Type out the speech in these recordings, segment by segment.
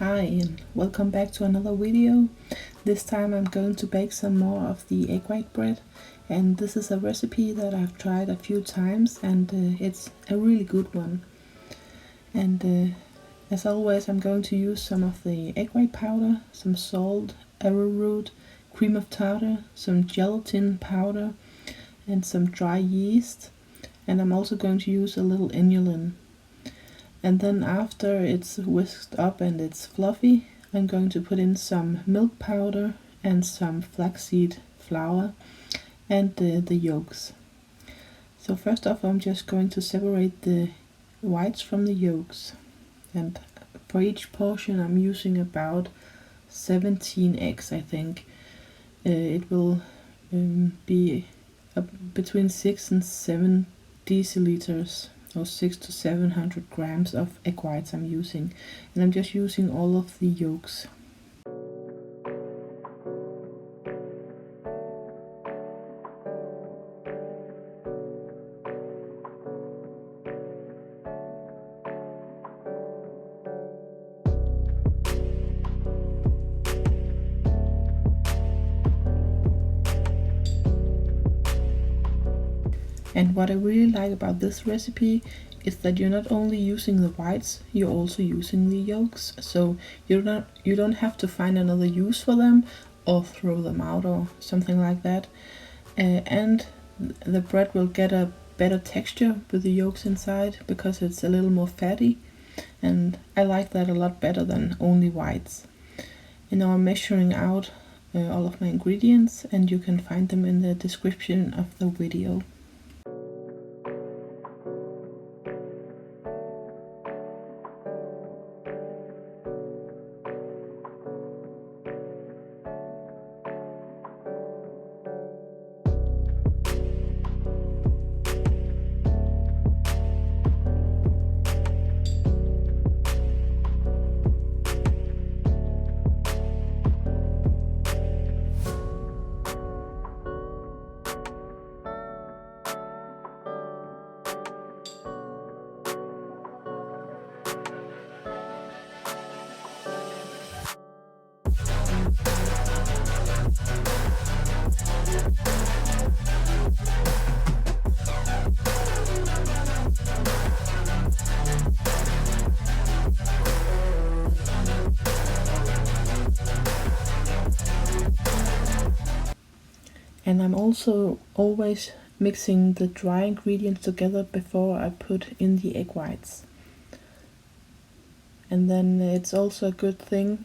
Hi and welcome back to another video. This time I'm going to bake some more of the egg white bread, and this is a recipe that I've tried a few times and it's a really good one. And as always, I'm going to use some of the egg white powder, some salt, arrowroot, cream of tartar, some gelatin powder and some dry yeast, and I'm also going to use a little inulin. And then after it's whisked up and it's fluffy, I'm going to put in some milk powder and some flaxseed flour and the yolks. So first off, I'm just going to separate the whites from the yolks. And for each portion I'm using about 17 eggs, I think. It will be between 6 and 7 deciliters. Or 600 to 700 grams of egg whites I'm using, and I'm just using all of the yolks. And what I really like about this recipe is that you're not only using the whites, you're also using the yolks. So you don't have to find another use for them or throw them out or something like that. And the bread will get a better texture with the yolks inside because it's a little more fatty. And I like that a lot better than only whites. And now I'm measuring out all of my ingredients, and you can find them in the description of the video. And I'm also always mixing the dry ingredients together before I put in the egg whites. And then it's also a good thing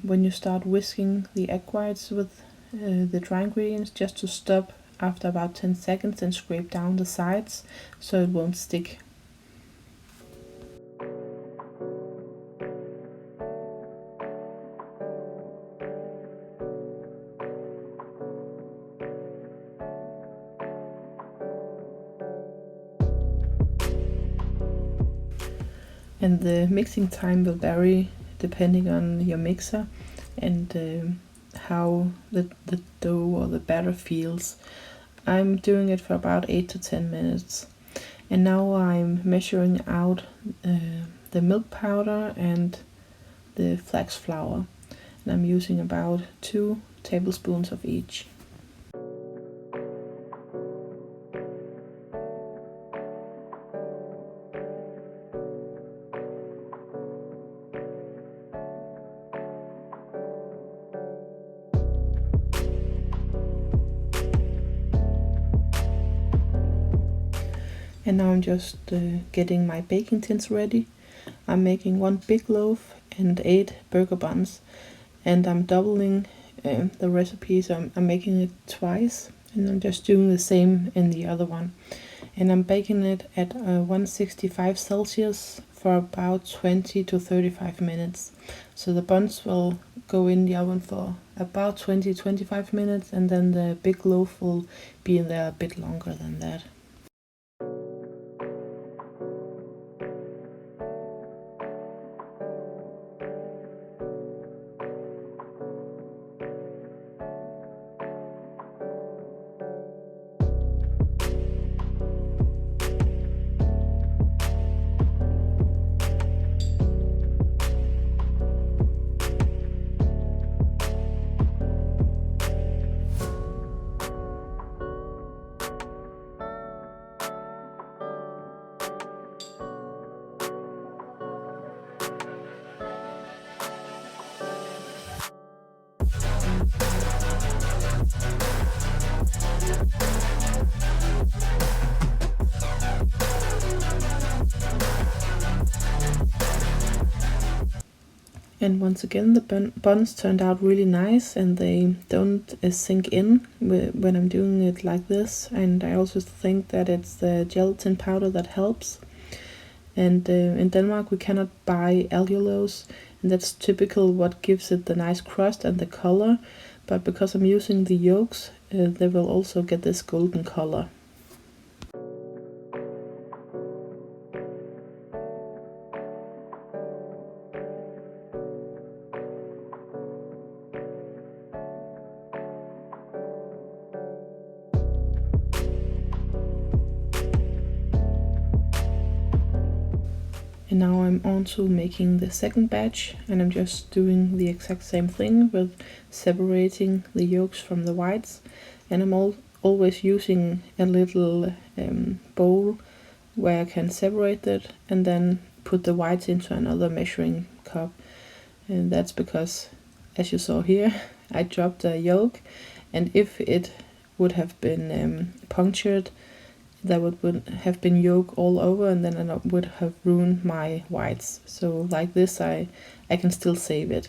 when you start whisking the egg whites with the dry ingredients, just to stop after about 10 seconds and scrape down the sides so it won't stick. And the mixing time will vary depending on your mixer and how the dough or the batter feels. I'm doing it for about 8 to 10 minutes. And now I'm measuring out the milk powder and the flax flour. And I'm using about 2 tablespoons of each. And now I'm just getting my baking tins ready. I'm making 1 big loaf and 8 burger buns, and I'm doubling the recipe, so I'm making it twice, and I'm just doing the same in the other one. And I'm baking it at 165 Celsius for about 20 to 35 minutes. So the buns will go in the oven for about 20-25 minutes, and then the big loaf will be in there a bit longer than that. And once again, the buns turned out really nice, and they don't sink in when I'm doing it like this. And I also think that it's the gelatin powder that helps. And in Denmark we cannot buy allulose, and that's typical what gives it the nice crust and the color. But because I'm using the yolks, they will also get this golden color. And now I'm on to making the second batch, and I'm just doing the exact same thing with separating the yolks from the whites. And I'm always using a little bowl where I can separate it and then put the whites into another measuring cup. And that's because, as you saw here, I dropped a yolk, and if it would have been punctured, that would have been yolk all over, and then I would have ruined my whites. So like this, I can still save it.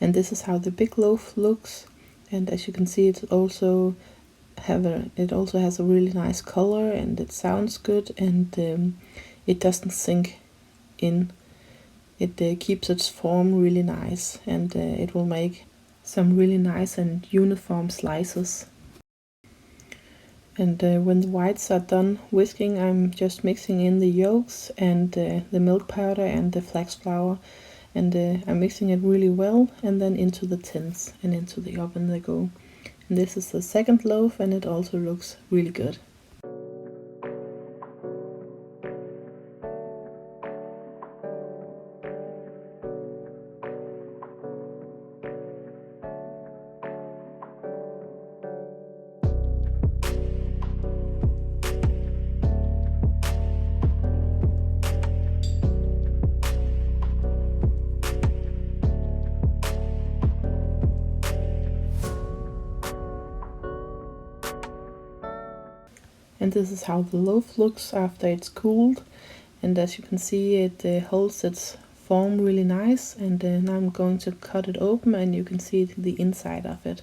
And this is how the big loaf looks, and as you can see, it also has a really nice color, and it sounds good, and it doesn't sink in. It keeps its form really nice, and it will make some really nice and uniform slices. And when the whites are done whisking, I'm just mixing in the yolks and the milk powder and the flax flour. And I'm mixing it really well, and then into the tins and into the oven they go. And this is the second loaf, and it also looks really good. And this is how the loaf looks after it's cooled, and as you can see, it holds its form really nice. And now I'm going to cut it open, and you can see the inside of it.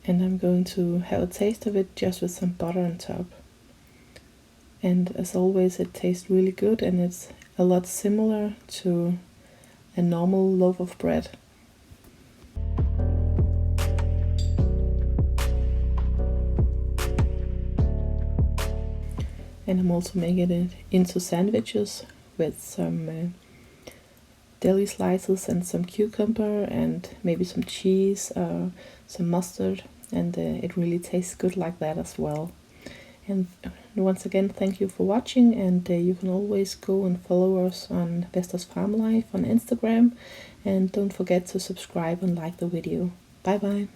And I'm going to have a taste of it just with some butter on top. And as always, it tastes really good, and it's a lot similar to a normal loaf of bread. And I'm also making it into sandwiches with some deli slices and some cucumber and maybe some cheese or some mustard, and it really tastes good like that as well. And once again, thank you for watching, and you can always go and follow us on Vester's Farm Life on Instagram, and don't forget to subscribe and like the video. Bye bye.